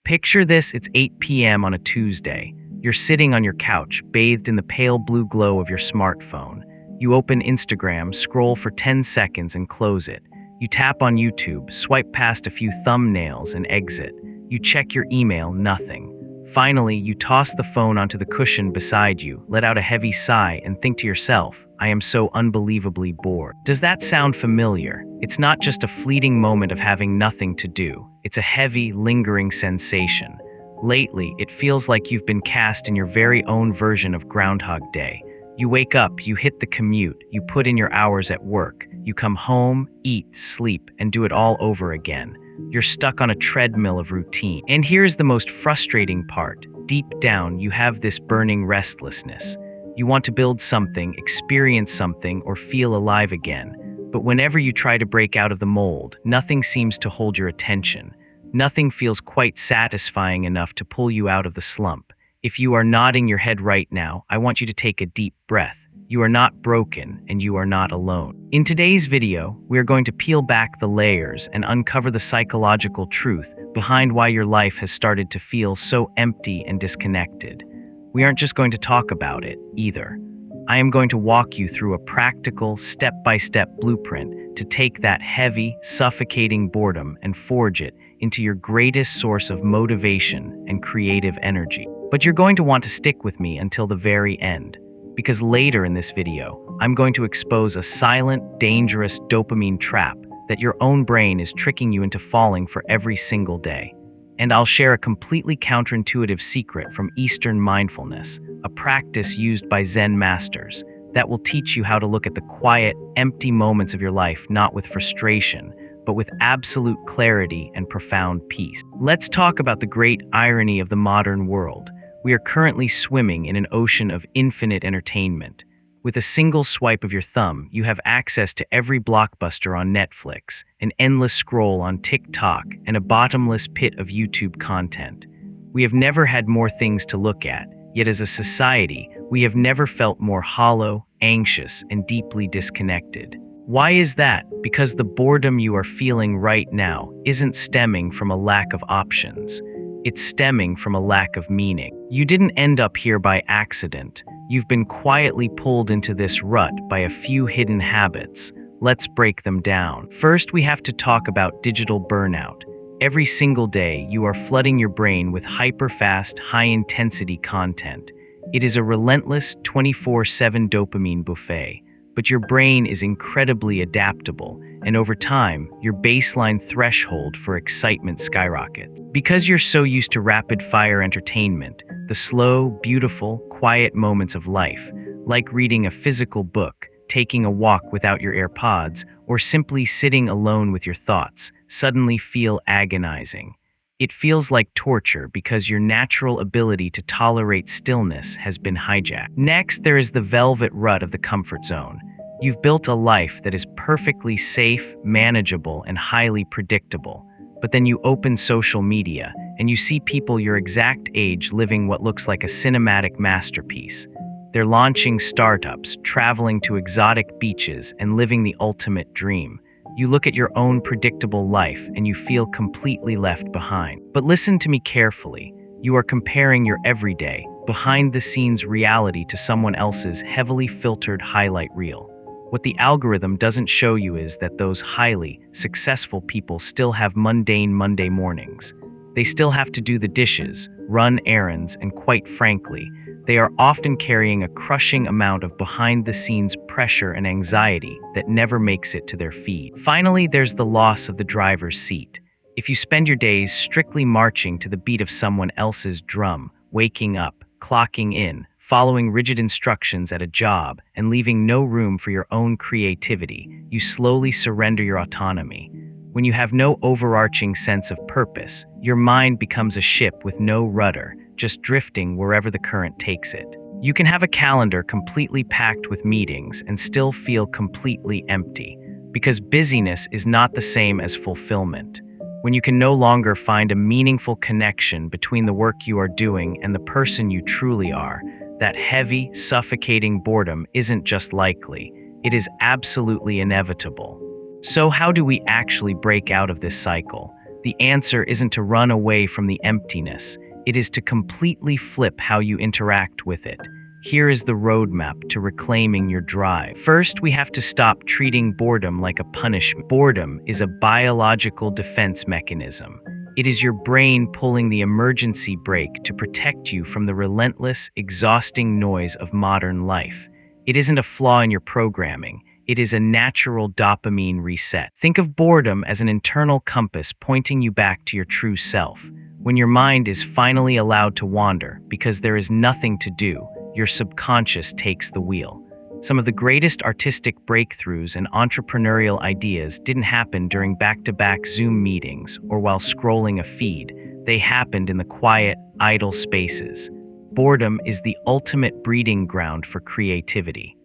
Picture this, it's 8 p.m. on a Tuesday. You're sitting on your couch, bathed in the pale blue glow of your smartphone. You open Instagram, scroll for 10 seconds and close it. You tap on YouTube, swipe past a few thumbnails and exit. You check your email, nothing. Finally, you toss the phone onto the cushion beside you, let out a heavy sigh, and think to yourself, I am so unbelievably bored. Does that sound familiar? It's not just a fleeting moment of having nothing to do. It's a heavy, lingering sensation. Lately, it feels like you've been cast in your very own version of Groundhog Day. You wake up, you hit the commute, you put in your hours at work, you come home, eat, sleep, and do it all over again. You're stuck on a treadmill of routine. And here's the most frustrating part. Deep down, you have this burning restlessness. You want to build something, experience something, or feel alive again. But whenever you try to break out of the mold, nothing seems to hold your attention. Nothing feels quite satisfying enough to pull you out of the slump. If you are nodding your head right now, I want you to take a deep breath. You are not broken, and you are not alone. In today's video, we are going to peel back the layers and uncover the psychological truth behind why your life has started to feel so empty and disconnected. We aren't just going to talk about it, either. I am going to walk you through a practical, step-by-step blueprint to take that heavy, suffocating boredom and forge it into your greatest source of motivation and creative energy. But you're going to want to stick with me until the very end, because later in this video, I'm going to expose a silent, dangerous dopamine trap that your own brain is tricking you into falling for every single day. And I'll share a completely counterintuitive secret from Eastern mindfulness, a practice used by Zen masters that will teach you how to look at the quiet, empty moments of your life not with frustration, but with absolute clarity and profound peace. Let's talk about the great irony of the modern world. We are currently swimming in an ocean of infinite entertainment. With a single swipe of your thumb, you have access to every blockbuster on Netflix, an endless scroll on TikTok, and a bottomless pit of YouTube content. We have never had more things to look at, yet as a society, we have never felt more hollow, anxious, and deeply disconnected. Why is that? Because the boredom you are feeling right now isn't stemming from a lack of options. It's stemming from a lack of meaning. You didn't end up here by accident. You've been quietly pulled into this rut by a few hidden habits. Let's break them down. First, we have to talk about digital burnout. Every single day, you are flooding your brain with hyper-fast, high-intensity content. It is a relentless 24/7 dopamine buffet. But your brain is incredibly adaptable, and over time, your baseline threshold for excitement skyrockets. Because you're so used to rapid-fire entertainment, the slow, beautiful, quiet moments of life, like reading a physical book, taking a walk without your AirPods, or simply sitting alone with your thoughts, suddenly feel agonizing. It feels like torture because your natural ability to tolerate stillness has been hijacked. Next, there is the velvet rut of the comfort zone. You've built a life that is perfectly safe, manageable, and highly predictable. But then you open social media, and you see people your exact age living what looks like a cinematic masterpiece. They're launching startups, traveling to exotic beaches, and living the ultimate dream. You look at your own predictable life and you feel completely left behind. But listen to me carefully. You are comparing your everyday, behind-the-scenes reality to someone else's heavily filtered highlight reel. What the algorithm doesn't show you is that those highly successful people still have mundane Monday mornings. They still have to do the dishes, run errands, and quite frankly, they are often carrying a crushing amount of behind-the-scenes pressure and anxiety that never makes it to their feed. Finally, there's the loss of the driver's seat. If you spend your days strictly marching to the beat of someone else's drum, waking up, clocking in, following rigid instructions at a job, and leaving no room for your own creativity, you slowly surrender your autonomy. When you have no overarching sense of purpose, your mind becomes a ship with no rudder, just drifting wherever the current takes it. You can have a calendar completely packed with meetings and still feel completely empty, because busyness is not the same as fulfillment. When you can no longer find a meaningful connection between the work you are doing and the person you truly are, that heavy, suffocating boredom isn't just likely, it is absolutely inevitable. So how do we actually break out of this cycle? The answer isn't to run away from the emptiness, it is to completely flip how you interact with it. Here is the roadmap to reclaiming your drive. First, we have to stop treating boredom like a punishment. Boredom is a biological defense mechanism. It is your brain pulling the emergency brake to protect you from the relentless, exhausting noise of modern life. It isn't a flaw in your programming. It is a natural dopamine reset. Think of boredom as an internal compass pointing you back to your true self. When your mind is finally allowed to wander because there is nothing to do, your subconscious takes the wheel. Some of the greatest artistic breakthroughs and entrepreneurial ideas didn't happen during back-to-back Zoom meetings or while scrolling a feed. They happened in the quiet, idle spaces. Boredom is the ultimate breeding ground for creativity.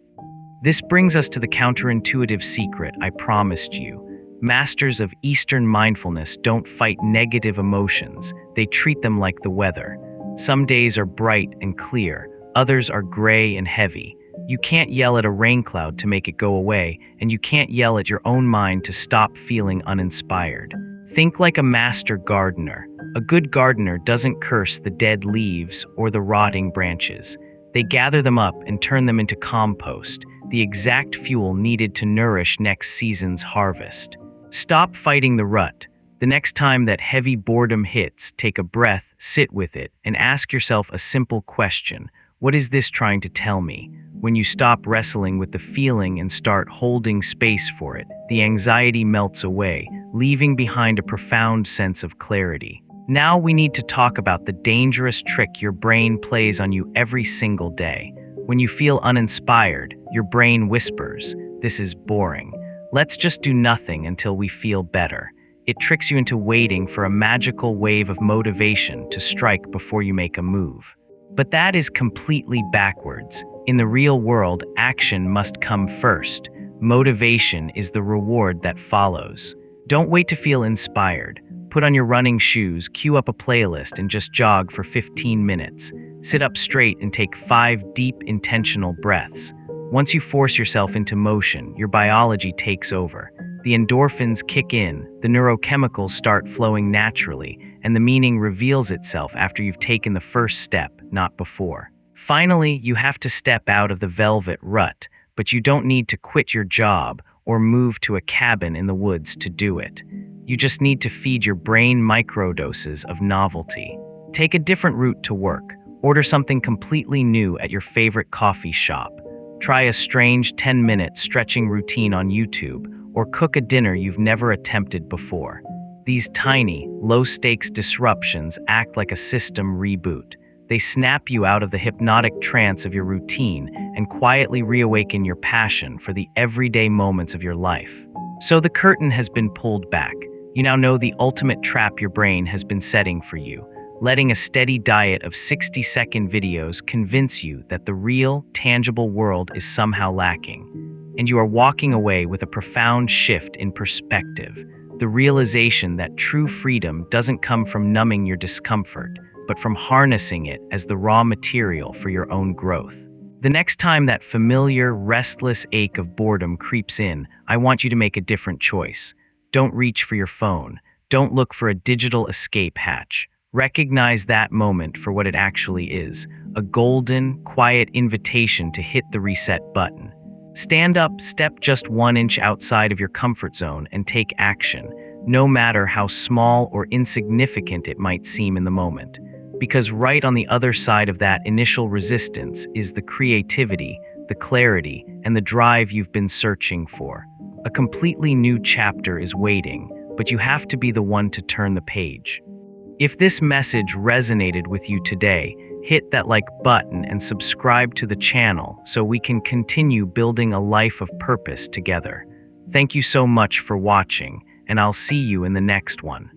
This brings us to the counterintuitive secret I promised you. Masters of Eastern mindfulness don't fight negative emotions, they treat them like the weather. Some days are bright and clear, others are gray and heavy. You can't yell at a rain cloud to make it go away, and you can't yell at your own mind to stop feeling uninspired. Think like a master gardener. A good gardener doesn't curse the dead leaves or the rotting branches. They gather them up and turn them into compost, the exact fuel needed to nourish next season's harvest. Stop fighting the rut. The next time that heavy boredom hits, take a breath, sit with it, and ask yourself a simple question. What is this trying to tell me? When you stop wrestling with the feeling and start holding space for it, the anxiety melts away, leaving behind a profound sense of clarity. Now we need to talk about the dangerous trick your brain plays on you every single day. When you feel uninspired, your brain whispers, "This is boring. Let's just do nothing until we feel better." It tricks you into waiting for a magical wave of motivation to strike before you make a move. But that is completely backwards. In the real world, action must come first. Motivation is the reward that follows. Don't wait to feel inspired. Put on your running shoes, cue up a playlist, and just jog for 15 minutes. Sit up straight and take 5 deep, intentional breaths. Once you force yourself into motion, your biology takes over. The endorphins kick in, the neurochemicals start flowing naturally, and the meaning reveals itself after you've taken the first step, not before. Finally, you have to step out of the velvet rut, but you don't need to quit your job or move to a cabin in the woods to do it. You just need to feed your brain microdoses of novelty. Take a different route to work. Order something completely new at your favorite coffee shop. Try a strange 10-minute stretching routine on YouTube, or cook a dinner you've never attempted before. These tiny, low-stakes disruptions act like a system reboot. They snap you out of the hypnotic trance of your routine and quietly reawaken your passion for the everyday moments of your life. So the curtain has been pulled back. You now know the ultimate trap your brain has been setting for you, letting a steady diet of 60-second videos convince you that the real, tangible world is somehow lacking. And you are walking away with a profound shift in perspective, the realization that true freedom doesn't come from numbing your discomfort, but from harnessing it as the raw material for your own growth. The next time that familiar, restless ache of boredom creeps in, I want you to make a different choice. Don't reach for your phone. Don't look for a digital escape hatch. Recognize that moment for what it actually is, a golden, quiet invitation to hit the reset button. Stand up, step just 1 inch outside of your comfort zone, and take action, no matter how small or insignificant it might seem in the moment. Because right on the other side of that initial resistance is the creativity, the clarity, and the drive you've been searching for. A completely new chapter is waiting, but you have to be the one to turn the page. If this message resonated with you today, hit that like button and subscribe to the channel so we can continue building a life of purpose together. Thank you so much for watching, and I'll see you in the next one.